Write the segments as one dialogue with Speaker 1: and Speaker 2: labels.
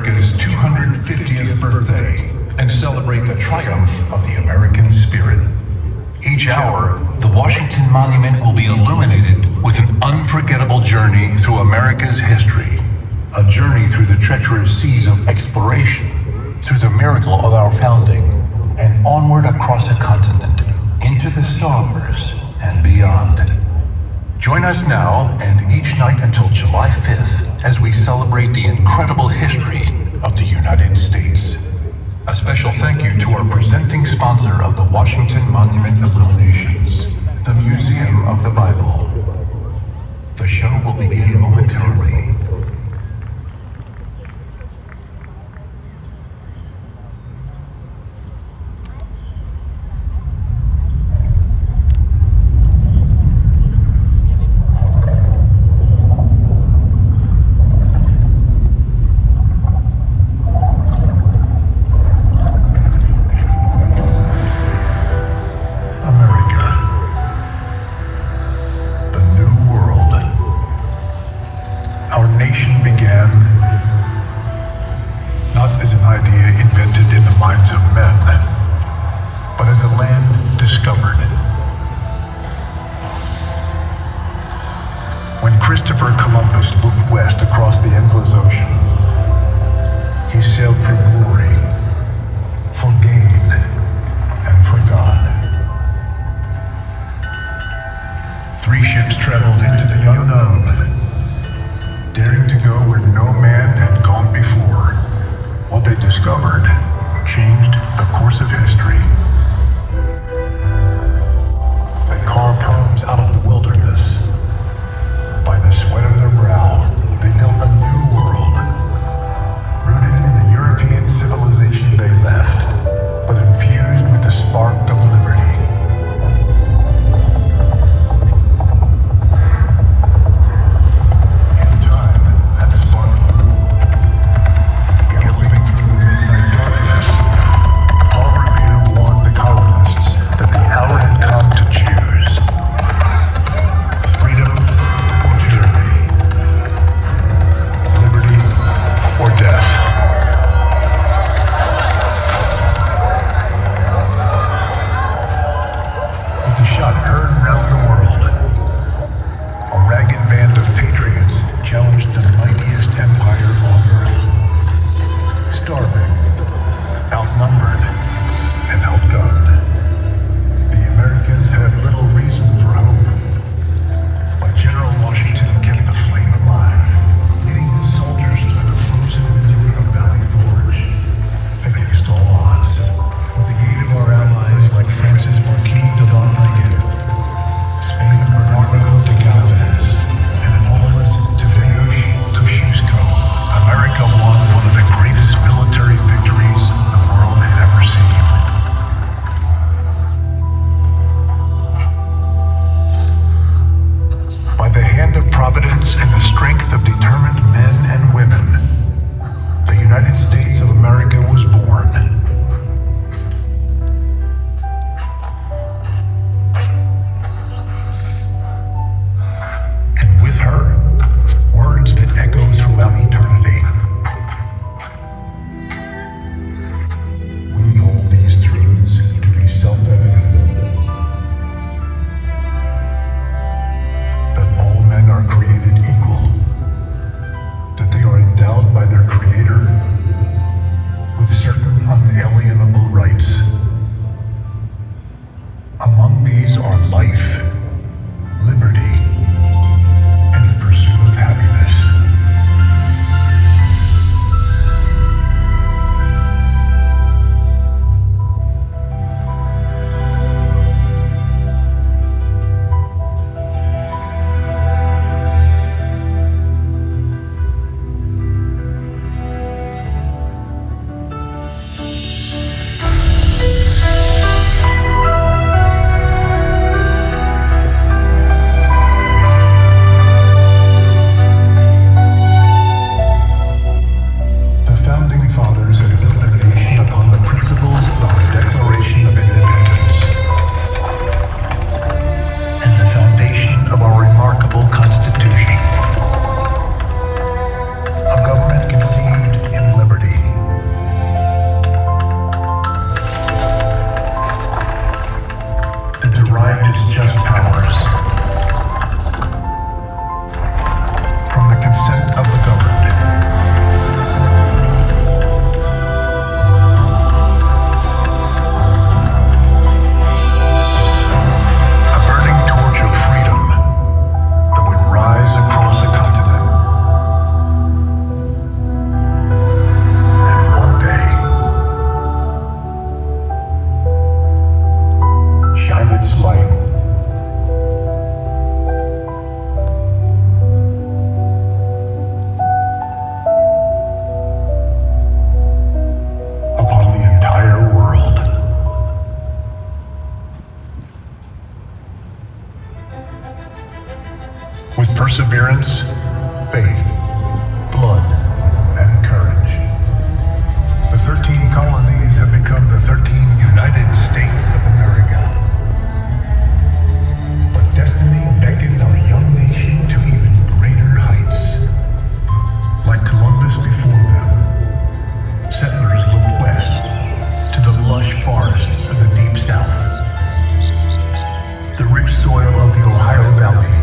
Speaker 1: America's 250th birthday and celebrate the triumph of the American spirit. Each hour, the Washington Monument will be illuminated with an unforgettable journey through America's history. A journey through the treacherous seas of exploration, through the miracle of our founding, and onward across a continent, into the stars and beyond. Join us now and each night until July 5th as we celebrate the incredible history of the United States. A special thank you to our presenting sponsor of the Washington Monument Illuminations, the Museum of the Bible. The show will begin momentarily. faith, blood, and courage. The 13 colonies have become the 13 United States of America. But destiny beckoned our young nation to even greater heights. Like Columbus before them, settlers looked west to the lush forests of the Deep South, the rich soil of the Ohio Valley,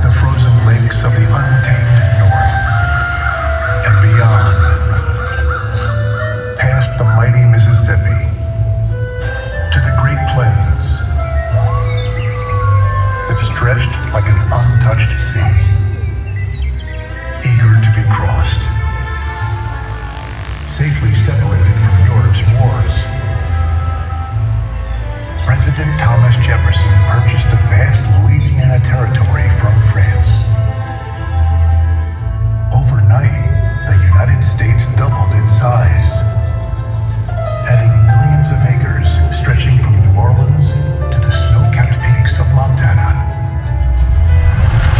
Speaker 1: the frozen lakes of the untamed North, and beyond, past the mighty Mississippi, to the Great Plains that stretched like an untouched sea, eager to be crossed, safely separated from Europe's wars. President Thomas Jefferson purchased the vast Louisiana Territory from France. Overnight, the United States doubled in size, adding millions of acres stretching from New Orleans to the snow-capped peaks of Montana.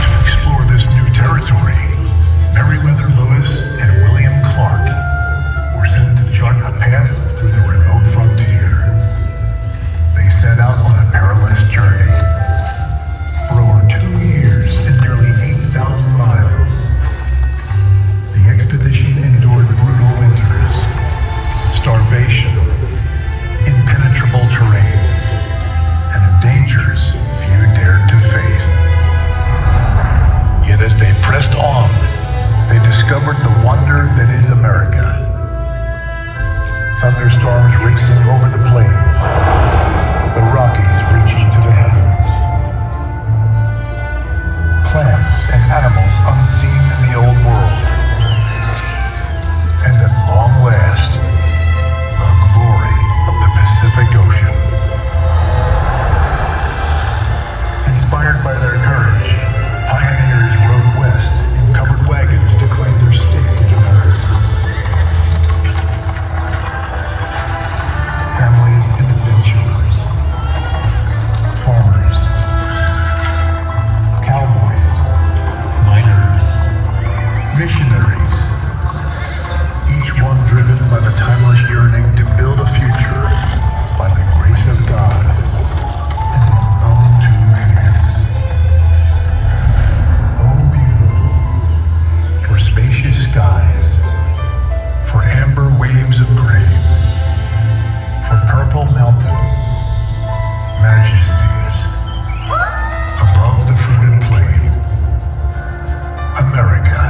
Speaker 1: To explore this new territory, Meriwether Lewis and William Clark were sent to chart a path through the remote frontier. They set out on a perilous journey. For over 2 years and nearly 8,000 miles, the expedition endured brutal winters, starvation, impenetrable terrain, and dangers few dared to face. Yet as they pressed on, they discovered the wonder that is America. Thunderstorms racing over the plains, the Rockies reaching to the heavens, plants and animals unseen in the old world, and at long last, the glory of the Pacific Ocean. Inspired by their courage, pioneers rode west in covered wagons to claim their stake in America. Families and adventurers, farmers, cowboys, miners, missionaries, each one driven by the timeless yearning to build a future by the grace of God in his own two hands. Oh, beautiful, for spacious skies, for amber waves of grain, for purple mountain majesties, above the fruited plain, America,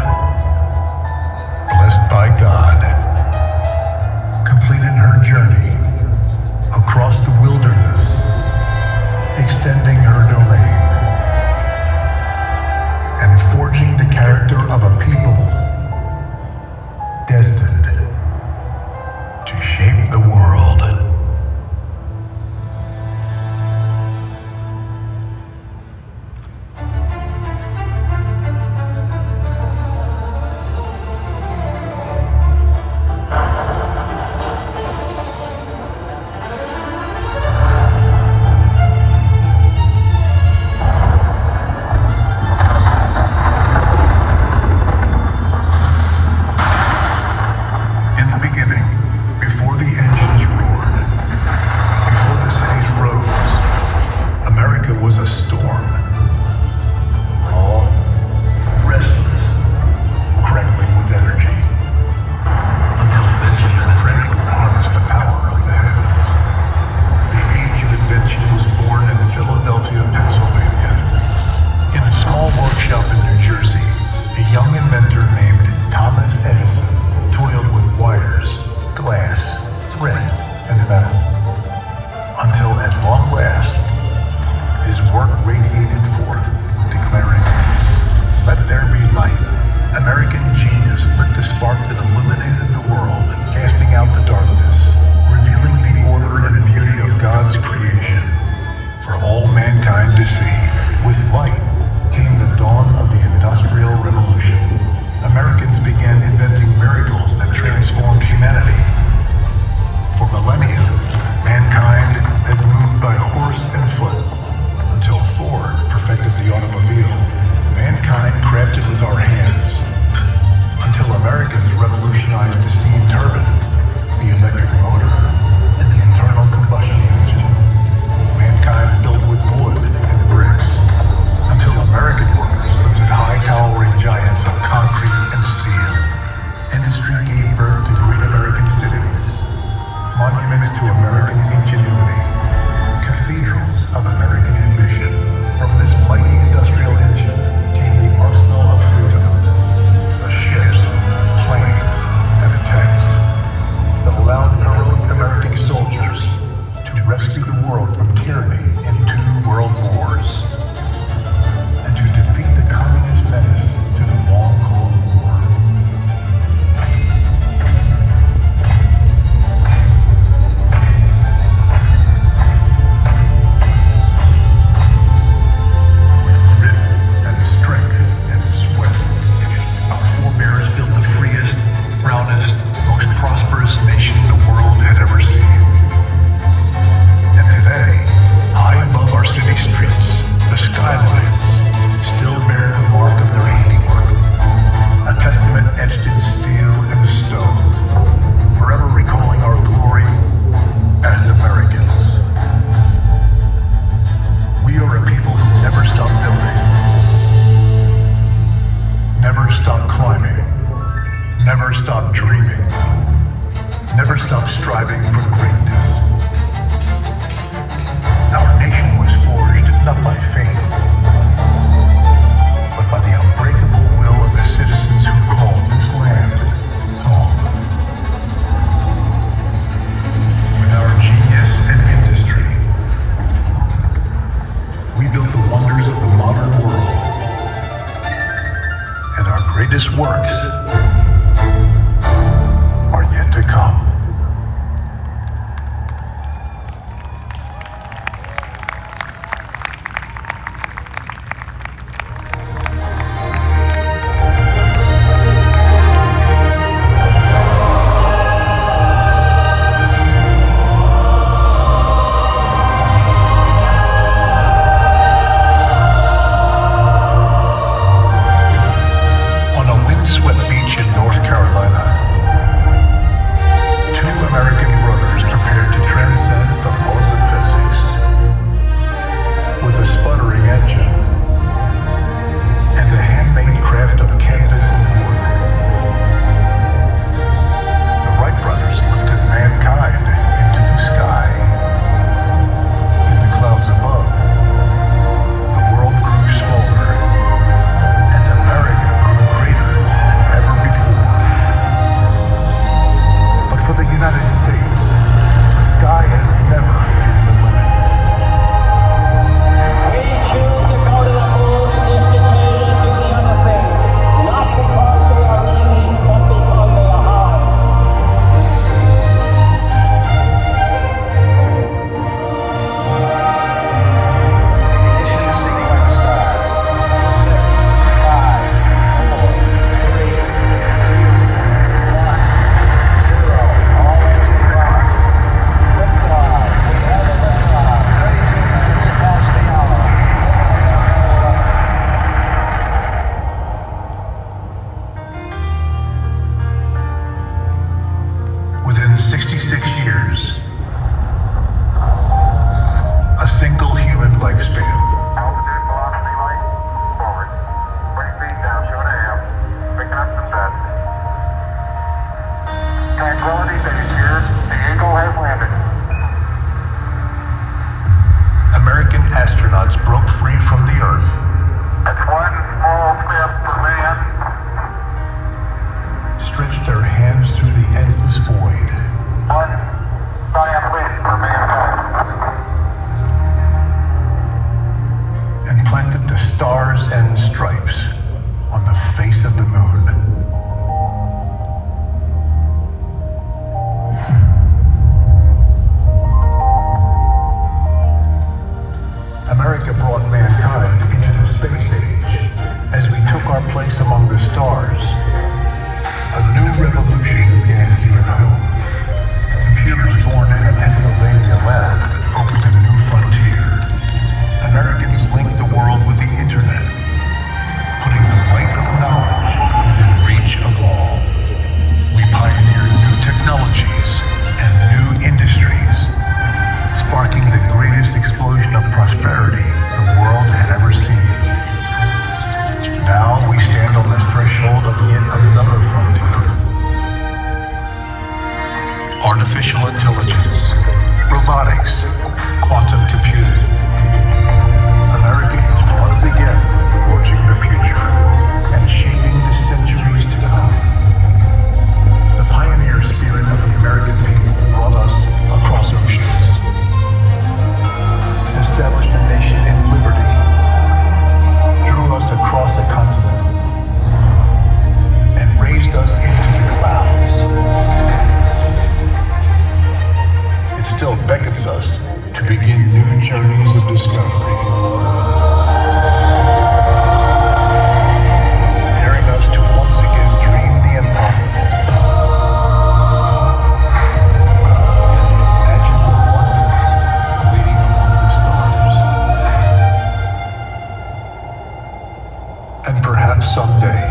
Speaker 1: blessed by God, completed her journey across the wilderness, extending her domain, and forging the character of a people destined to shape the world. In the beginning, before the engines roared, before the cities rose, America was a storm. Raw, restless, crackling with energy. Until Benjamin Franklin harnessed the power of the heavens. The age of invention was born in Philadelphia, Pennsylvania. In a small workshop in New Jersey, a young inventor named Thomas Edison toiled with wires, glass, thread, and metal, until at long last, his work radiated forth, declaring, "Let there be light." American genius lit the spark that illuminated the world, casting out the darkness, revealing the order and beauty of God's creation for all mankind to see. With light came the dawn of the Industrial Revolution. Americans began inventing miracles that transformed humanity. For millennia, mankind had moved by horse and foot until Ford perfected the automobile. Mankind crafted stop climbing, never stop dreaming, never stop striving for greatness. Our nation was forged not by fame, but by the unbreakable will of the citizens who call this land home. With our genius and industry, we built the wonders of the modern world, and our greatest works are yet to come. Within 66 years, a single human lifespan.
Speaker 2: Altitude velocity light, forward. 20 feet down, 2.5. Picking up some dust. Tranquility base here. The Eagle has landed.
Speaker 1: American astronauts broke free from the Earth.
Speaker 2: That's one small step for man.
Speaker 1: Stretched their hands through the endless void.
Speaker 2: One giant leap for mankind.
Speaker 1: And planted the stars and stripes on the face of the moon. America brought mankind into the space age as we took our place among the stars. A new revolution began here at home. Computers born in a Pennsylvania lab opened a new frontier. Americans linked the world with the internet, putting the light of knowledge within reach of all. We pioneered new technologies and new industries, sparking the greatest explosion of prosperity the world had ever seen. Now we stand on the threshold of yet another frontier. Artificial intelligence, robotics, quantum computing. America is once again forging the future and shaping the centuries to come. The pioneer spirit of the American people brought us across oceans, established a nation in liberty, drew us across a continent, and raised us into the clouds. It still beckons us to begin new journeys of discovery, daring us to once again dream the impossible and imagine the wonder waiting among the stars. And perhaps someday,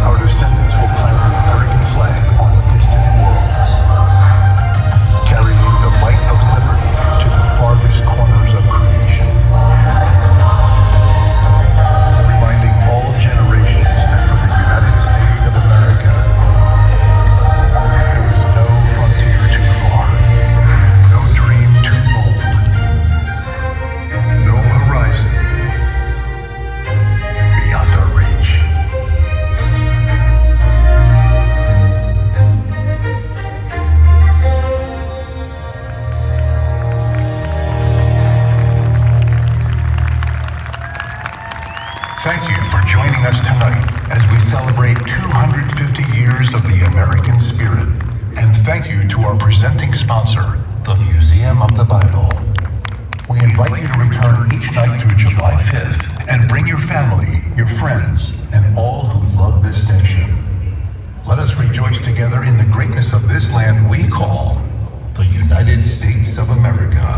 Speaker 1: our descendants will plant the American flag on distant worlds, carrying the light of liberty to the farthest corners of creation, reminding all generations that for the United celebrate 250 years of the American spirit. And thank you to our presenting sponsor, the Museum of the Bible. We invite you to return each night through July 5th and bring your family, your friends, and all who love this nation. Let us rejoice together in the greatness of this land we call the United States of America.